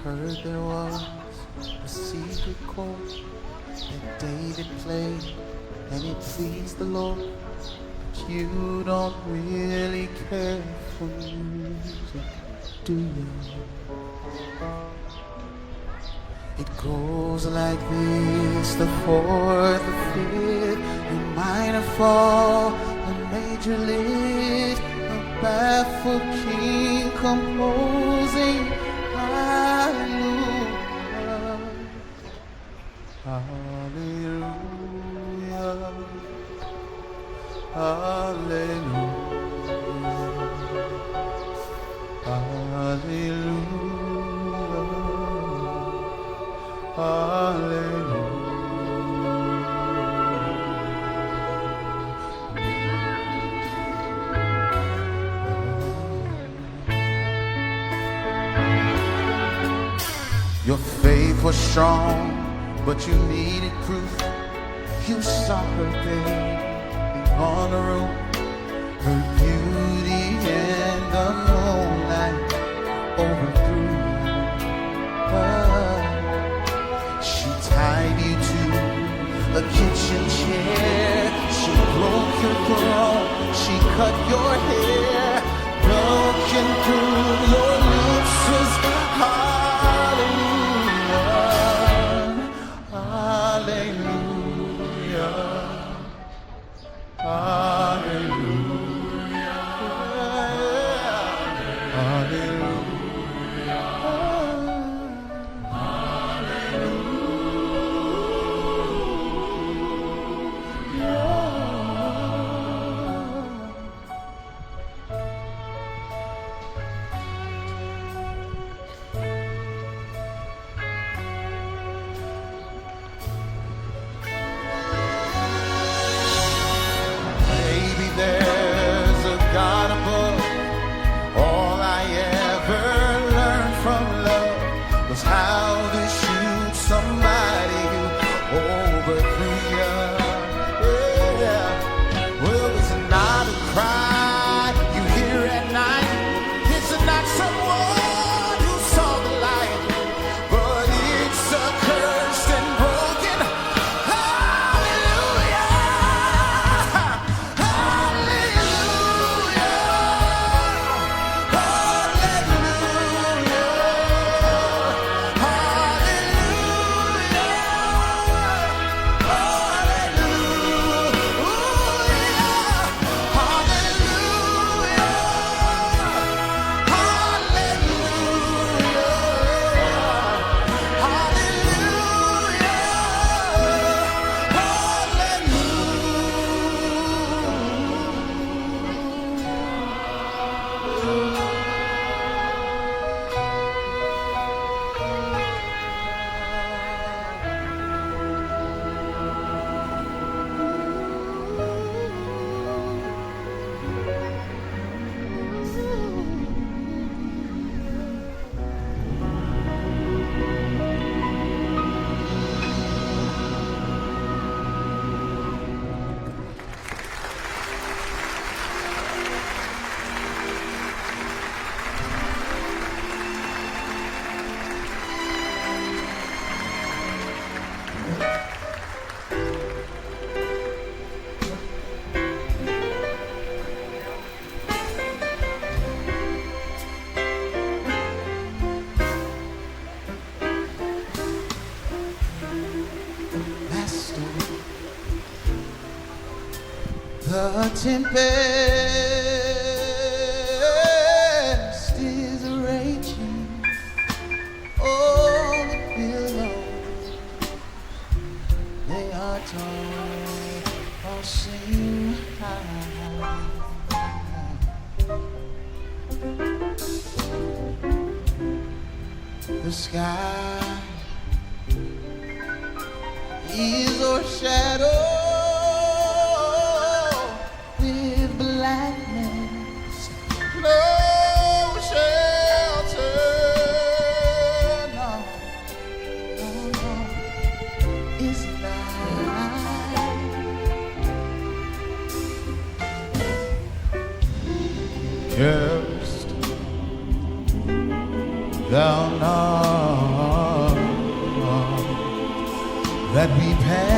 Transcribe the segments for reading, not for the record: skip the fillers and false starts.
Heard there was a secret chord that David played and it pleased the Lord, but you don't really care for music, do you? It goes like this: the fourth, the fifth, the minor fall, the major lift, a baffled king composing. Hallelujah, hallelujah, hallelujah, hallelujah, hallelujah. Your faith was strong, but you needed proof. You saw her bathing on the roof, her beauty and the moonlight overthrew her. She tied you to a kitchen chair, she broke your throne, she cut your hair. Broken through your lips was there's a God above. All I ever learned from love was how to shoot somebody who overthrew you. Yeah. Well, it's not a cry you hear at night. It's not someone who saw the light, but it's a cursed and broken. The tempest is raging, all the billows, they are tossing high. The sky is o'ershadowed with blackness. No shelter, no, no, no, is nigh. Cursed thou not that we perish.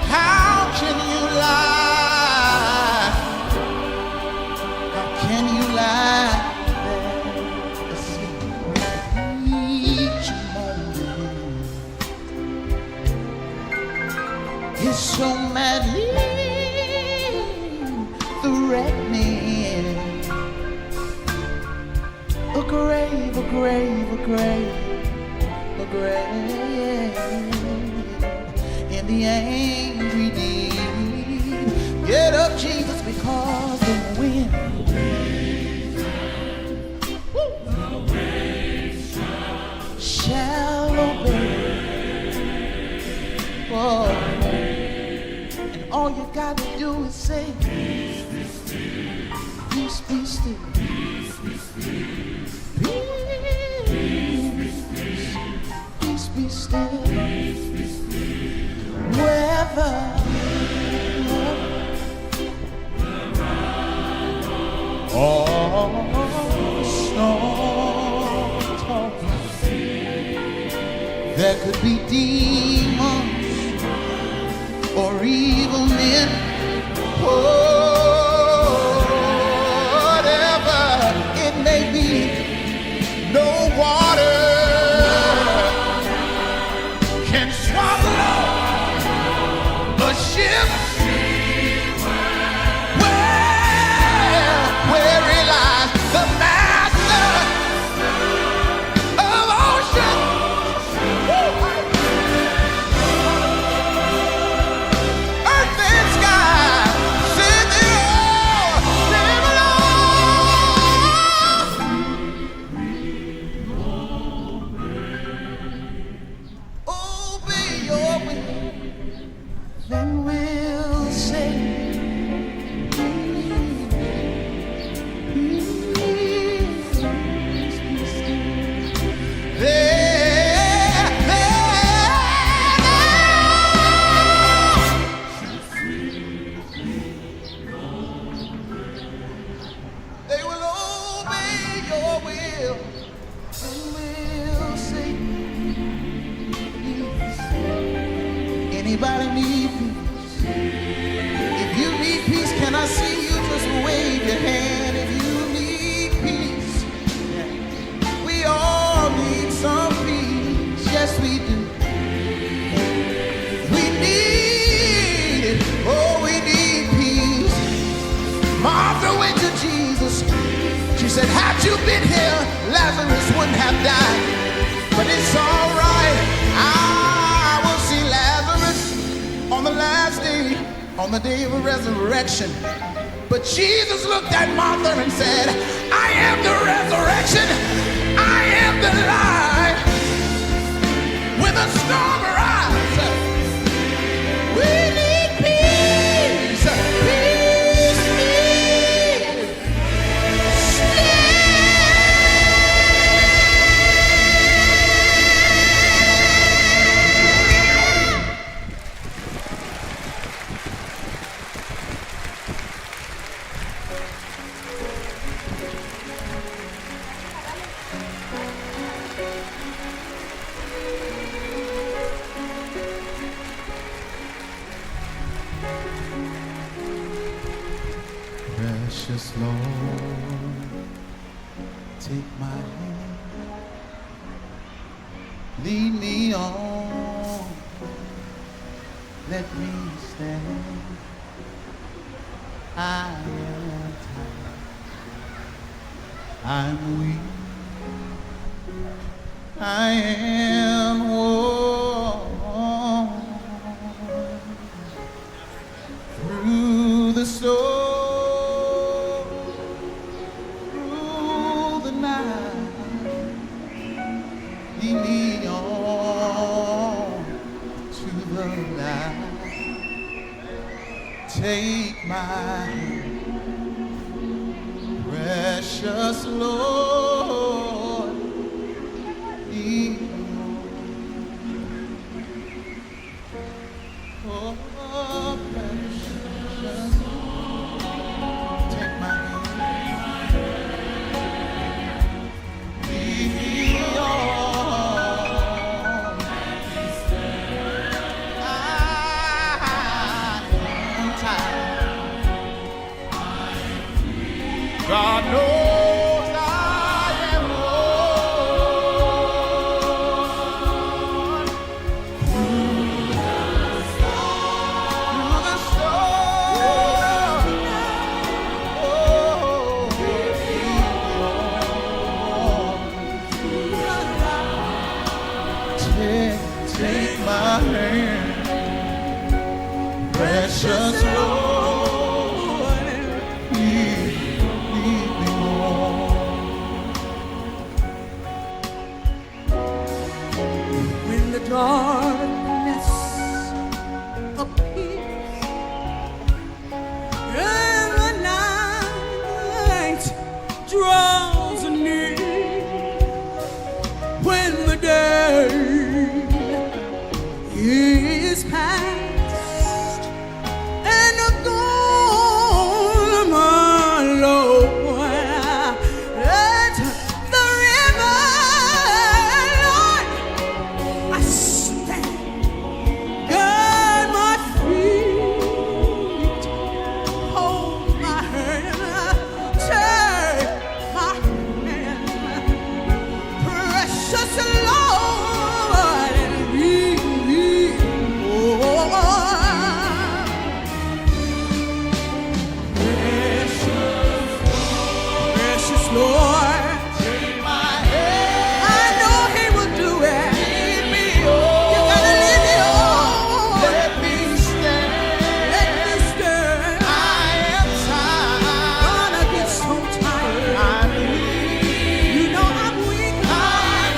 How can you lie? How can you lie? The secret each moment is so madly threatening. A grave, a grave, a grave, a grave in the angry deep. Get up, Jesus, because the wind shall obey. Oh, and all you got to do is say, peace be still. Peace be still. Peace be still. Wherever all storm tossed, there could be demons or evil men. No water can swallow a ship where he lies, the master of ocean. Earth and sky, sing it all, sing it all. Then we'll say, they will obey your will. Then we'll say, anybody need peace? If you need peace, can I see you just wave your hand? If you need peace, we all need some peace. Yes, we do. We need it. Oh, we need peace. Martha went to Jesus. She said, had you been here, Lazarus wouldn't have died. But it's all right. I will see Lazarus on the last day, on the day of a resurrection. But Jesus looked at Martha and said, I am the resurrection, I am the life. When the storm arises, we need peace, peace, peace. Precious Lord, take my hand, lead me on, let me stand. I am tired, I'm weak, I am worn through the storm. hand. Precious Lord, lead me on. Oh, precious Lord, take my hand. Lead me on. God knows I am born through the storm. Take my hand, precious Lord, lead me on. When the darkness appears and the night draws near, when the day is past and gone, my Lord, at the river, Lord, I stand, guard my feet, hold my hand, take my hand, precious Lord, and lead me on. Precious Lord, Take my hand, I know He will do it. lead me You gotta lead me on. on. Let me stand. Let me stand. I am tired. Gonna get so tired. I'm weak. You know I'm weak. I'm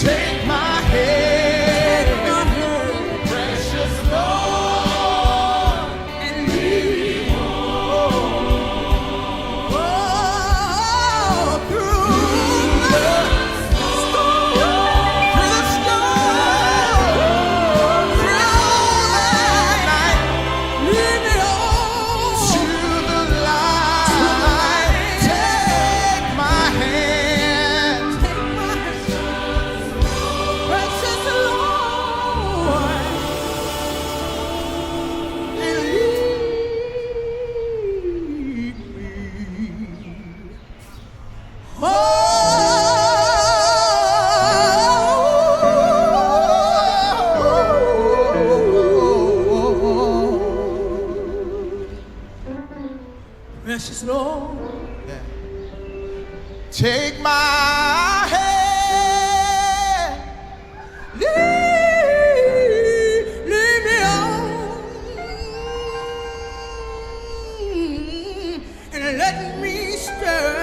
Take my hand, precious Lord, And lead me through the night lead me to on. the light. Take my hand, Precious Lord, and lead me. Precious Lord, take my hand, lead me on, and let me stir.